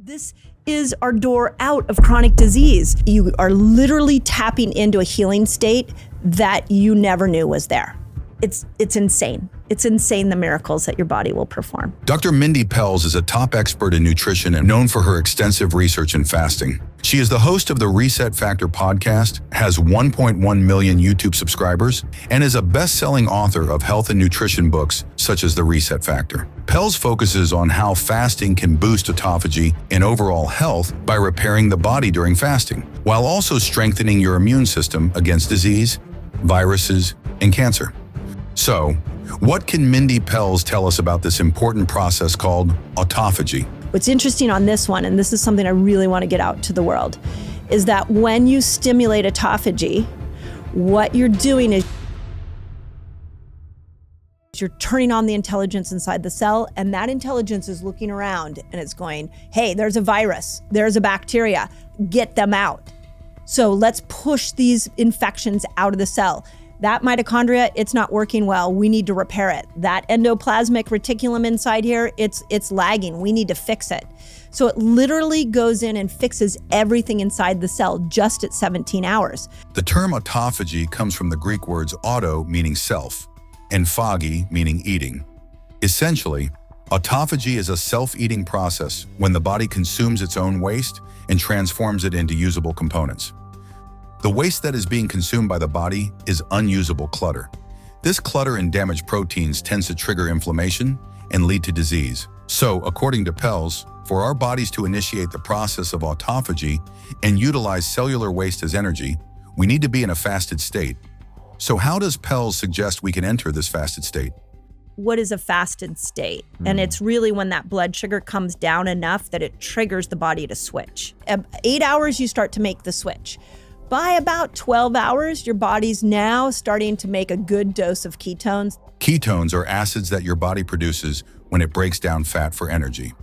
This is our door out of chronic disease. You are literally tapping into a healing state that you never knew was there. It's insane. It's insane the miracles that your body will perform. Dr. Mindy Pelz is a top expert in nutrition and known for her extensive research in fasting. She is the host of the Reset Factor podcast, has 1.1 million YouTube subscribers, and is a best-selling author of health and nutrition books such as The Reset Factor. Pelz focuses on how fasting can boost autophagy and overall health by repairing the body during fasting, while also strengthening your immune system against disease, viruses, and cancer. So, what can Mindy Pelz tell us about this important process called autophagy? What's interesting on this one, and this is something I really want to get out to the world, is that when you stimulate autophagy, what you're doing is you're turning on the intelligence inside the cell, and that intelligence is looking around and it's going, hey, there's a virus, there's a bacteria, get them out. So let's push these infections out of the cell. That mitochondria, it's not working well. We need to repair it. That endoplasmic reticulum inside here, it's lagging. We need to fix it. So it literally goes in and fixes everything inside the cell just at 17 hours. The term autophagy comes from the Greek words auto, meaning self, and phagi, meaning eating. Essentially, autophagy is a self-eating process when the body consumes its own waste and transforms it into usable components. The waste that is being consumed by the body is unusable clutter. This clutter and damaged proteins tends to trigger inflammation and lead to disease. So, according to Pelz, for our bodies to initiate the process of autophagy and utilize cellular waste as energy, we need to be in a fasted state. So how does Pelz suggest we can enter this fasted state? What is a fasted state? And it's really when that blood sugar comes down enough that it triggers the body to switch. 8 hours, you start to make the switch. By about 12 hours, your body's now starting to make a good dose of ketones. Ketones are acids that your body produces when it breaks down fat for energy.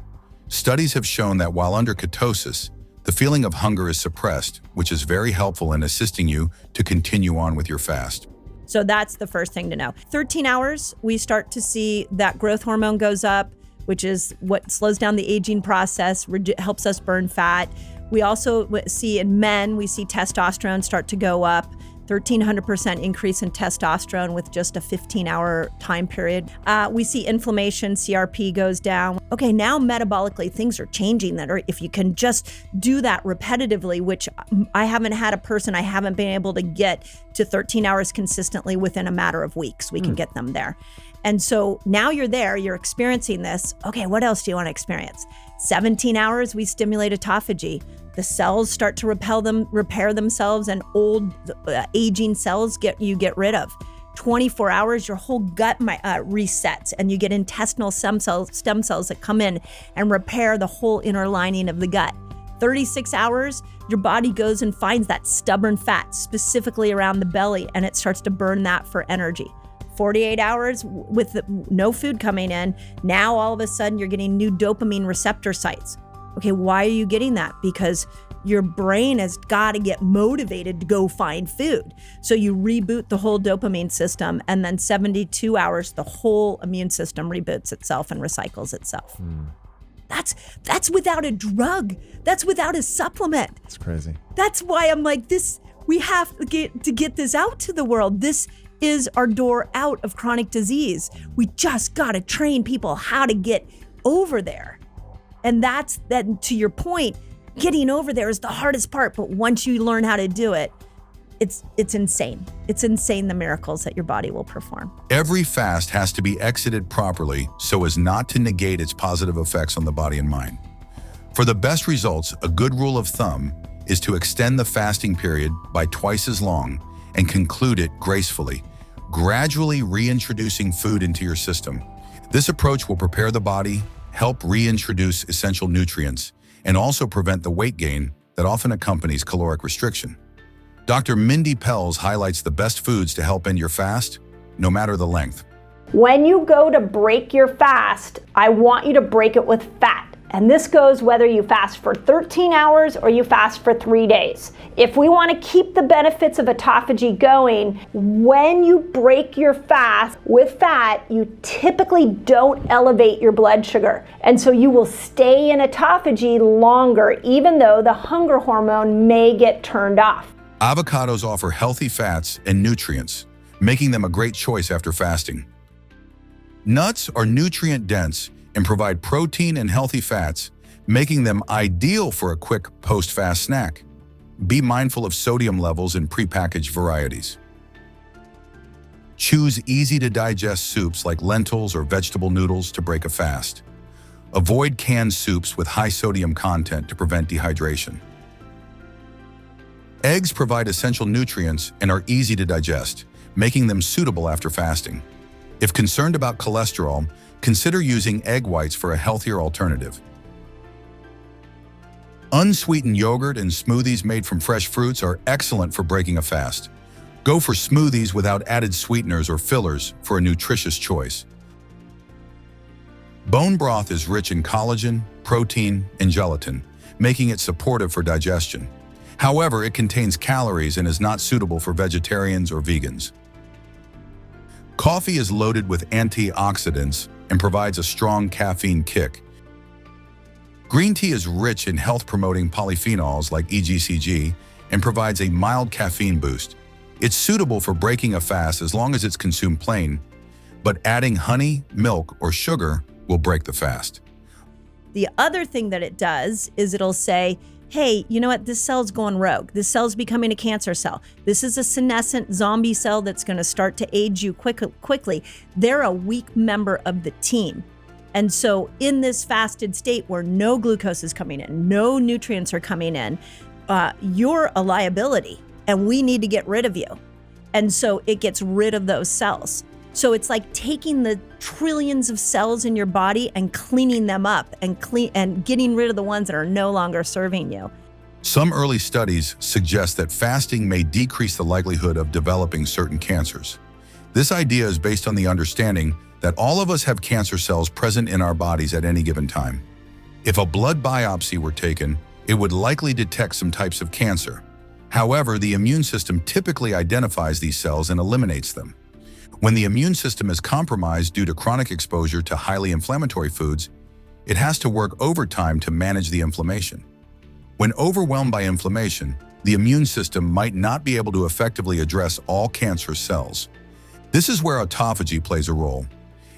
Studies have shown that while under ketosis, the feeling of hunger is suppressed, which is very helpful in assisting you to continue on with your fast. So that's the first thing to know. 13 hours, we start to see that growth hormone goes up, which is what slows down the aging process, helps us burn fat. We also see in men, we see testosterone start to go up, 1,300% increase in testosterone with just a 15-hour time period. We see inflammation, CRP goes down. Okay, now metabolically, things are changing that are, if you can just do that repetitively, which I haven't had a person I haven't been able to get to 13 hours consistently within a matter of weeks. We can get them there. And so now you're there, you're experiencing this. Okay, what else do you want to experience? 17 hours, we stimulate autophagy. The cells start to repair themselves, and old aging cells get rid of. 24 hours, your whole gut resets, and you get intestinal stem cells that come in and repair the whole inner lining of the gut. 36 hours, your body goes and finds that stubborn fat specifically around the belly, and it starts to burn that for energy. 48 hours with no food coming in, now all of a sudden you're getting new dopamine receptor sites. Okay, why are you getting that? Because your brain has got to get motivated to go find food. So you reboot the whole dopamine system, and then 72 hours, the whole immune system reboots itself and recycles itself. That's without a drug. That's without a supplement. It's crazy. That's why I'm like, we have to get this out to the world. This is our door out of chronic disease. We just got to train people how to get over there. And that's that, to your point, getting over there is the hardest part. But once you learn how to do it, it's insane. It's insane the miracles that your body will perform. Every fast has to be exited properly so as not to negate its positive effects on the body and mind. For the best results, a good rule of thumb is to extend the fasting period by twice as long and conclude it gracefully, gradually reintroducing food into your system. This approach will prepare the body, help reintroduce essential nutrients, and also prevent the weight gain that often accompanies caloric restriction. Dr. Mindy Pelz highlights the best foods to help end your fast, no matter the length. When you go to break your fast, I want you to break it with fat. And this goes whether you fast for 13 hours or you fast for 3 days. If we want to keep the benefits of autophagy going, when you break your fast with fat, you typically don't elevate your blood sugar. And so you will stay in autophagy longer, even though the hunger hormone may get turned off. Avocados offer healthy fats and nutrients, making them a great choice after fasting. Nuts are nutrient-dense and provide protein and healthy fats, making them ideal for a quick post-fast snack. Be mindful of sodium levels in prepackaged varieties. Choose easy-to-digest soups like lentils or vegetable noodles to break a fast. Avoid canned soups with high sodium content to prevent dehydration. Eggs provide essential nutrients and are easy to digest, making them suitable after fasting. If concerned about cholesterol, consider using egg whites for a healthier alternative. Unsweetened yogurt and smoothies made from fresh fruits are excellent for breaking a fast. Go for smoothies without added sweeteners or fillers for a nutritious choice. Bone broth is rich in collagen, protein, and gelatin, making it supportive for digestion. However, it contains calories and is not suitable for vegetarians or vegans. Coffee is loaded with antioxidants and provides a strong caffeine kick. Green tea is rich in health-promoting polyphenols like EGCG and provides a mild caffeine boost. It's suitable for breaking a fast as long as it's consumed plain, but adding honey, milk, or sugar will break the fast. The other thing that it does is it'll say, hey, you know what? This cell's going rogue. This cell's becoming a cancer cell. This is a senescent zombie cell that's going to start to age you quickly. They're a weak member of the team. And so in this fasted state where no glucose is coming in, no nutrients are coming in, you're a liability and we need to get rid of you. And so it gets rid of those cells. So it's like taking the trillions of cells in your body and cleaning them up and getting rid of the ones that are no longer serving you. Some early studies suggest that fasting may decrease the likelihood of developing certain cancers. This idea is based on the understanding that all of us have cancer cells present in our bodies at any given time. If a blood biopsy were taken, it would likely detect some types of cancer. However, the immune system typically identifies these cells and eliminates them. When the immune system is compromised due to chronic exposure to highly inflammatory foods, it has to work overtime to manage the inflammation. When overwhelmed by inflammation, the immune system might not be able to effectively address all cancerous cells. This is where autophagy plays a role.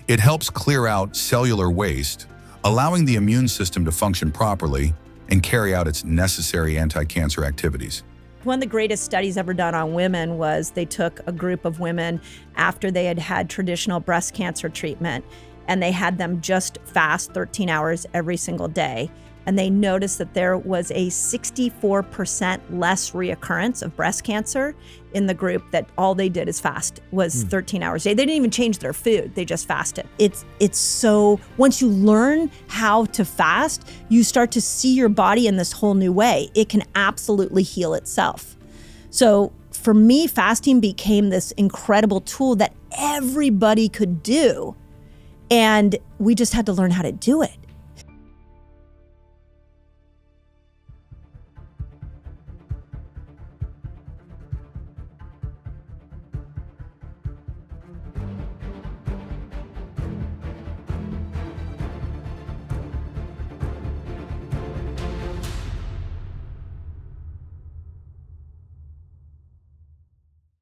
It helps clear out cellular waste, allowing the immune system to function properly and carry out its necessary anti-cancer activities. One of the greatest studies ever done on women was they took a group of women after they had had traditional breast cancer treatment, and they had them just fast 13 hours every single day. And they noticed that there was a 64% less reoccurrence of breast cancer in the group that all they did is fast was 13 hours a day. They didn't even change their food, they just fasted. It's so, once you learn how to fast, you start to see your body in this whole new way. It can absolutely heal itself. So for me, fasting became this incredible tool that everybody could do. And we just had to learn how to do it.